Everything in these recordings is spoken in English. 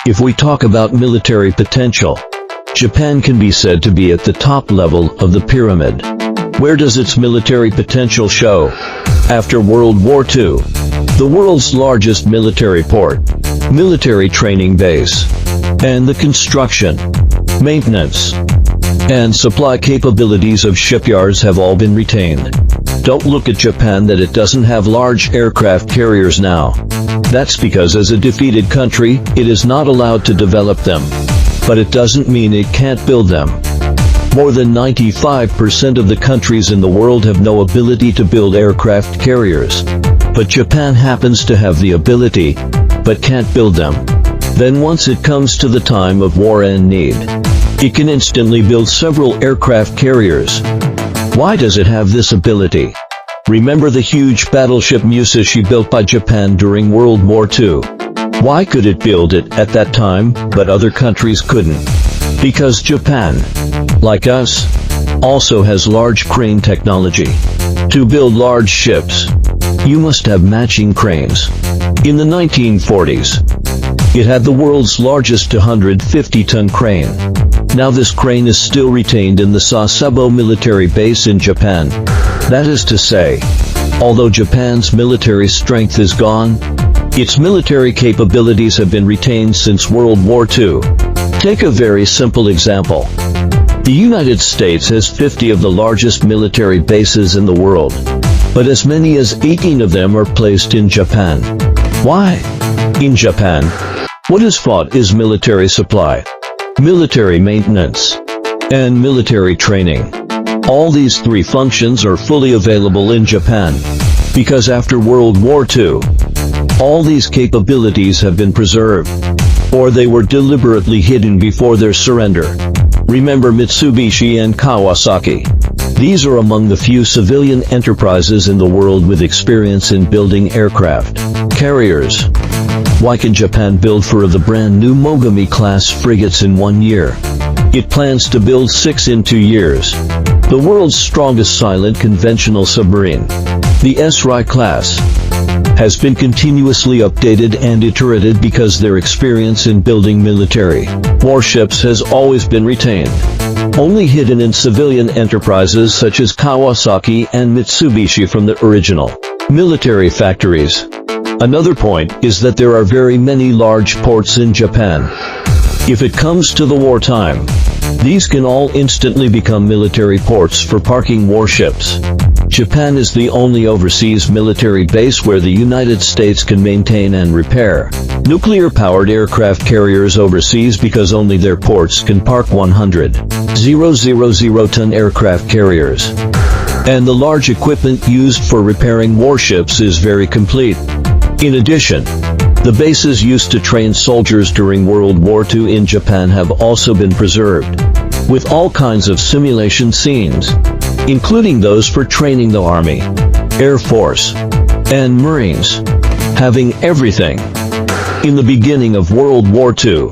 If we talk about military potential, Japan can be said to be at the top level of the pyramid. Where does its military potential show? After World War II, the world's largest military port, military training base, and the construction, maintenance, and supply capabilities of shipyards have all been retained. Don't look at Japan that it doesn't have large aircraft carriers now. That's because as a defeated country, it is not allowed to develop them. But it doesn't mean it can't build them. More than 95% of the countries in the world have no ability to build aircraft carriers. But Japan happens to have the ability, but can't build them. Then once it comes to the time of war and need, it can instantly build several aircraft carriers. Why does it have this ability? Remember the huge battleship Musashi built by Japan during World War II. Why could it build it at that time, but other countries couldn't? Because Japan, like us, also has large crane technology. To build large ships, you must have matching cranes. In the 1940s, it had the world's largest 250-ton crane. Now this crane is still retained in the Sasebo military base in Japan. That is to say, although Japan's military strength is gone, its military capabilities have been retained since World War II. Take a very simple example. The United States has 50 of the largest military bases in the world, but as many as 18 of them are placed in Japan. Why? In Japan, what is fought is military supply, military maintenance, and military training. All these three functions are fully available in Japan, because after World War II, all these capabilities have been preserved, or they were deliberately hidden before their surrender. Remember Mitsubishi and Kawasaki. These are among the few civilian enterprises in the world with experience in building aircraft carriers. Why can Japan build 4 of the brand new Mogami-class frigates in 1 year? It plans to build 6 in 2 years. The world's strongest silent conventional submarine, the Esrai class, has been continuously updated and iterated because their experience in building military warships has always been retained, only hidden in civilian enterprises such as Kawasaki and Mitsubishi from the original military factories. Another point is that there are very many large ports in Japan. If it comes to the wartime, these can all instantly become military ports for parking warships. Japan is the only overseas military base where the United States can maintain and repair nuclear-powered aircraft carriers overseas because only their ports can park 100,000-ton aircraft carriers. And the large equipment used for repairing warships is very complete. In addition, the bases used to train soldiers during World War II in Japan have also been preserved, with all kinds of simulation scenes, including those for training the Army, Air Force, and Marines, having everything. In the beginning of World War II,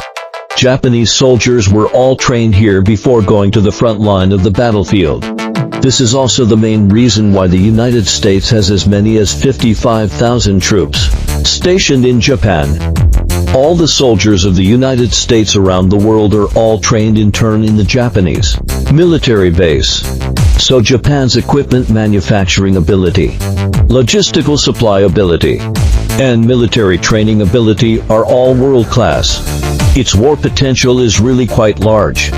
Japanese soldiers were all trained here before going to the front line of the battlefield. This is also the main reason why the United States has as many as 55,000 troops stationed in Japan. All the soldiers of the United States around the world are all trained in turn in the Japanese military base. So Japan's equipment manufacturing ability, logistical supply ability, and military training ability are all world-class. Its war potential is really quite large.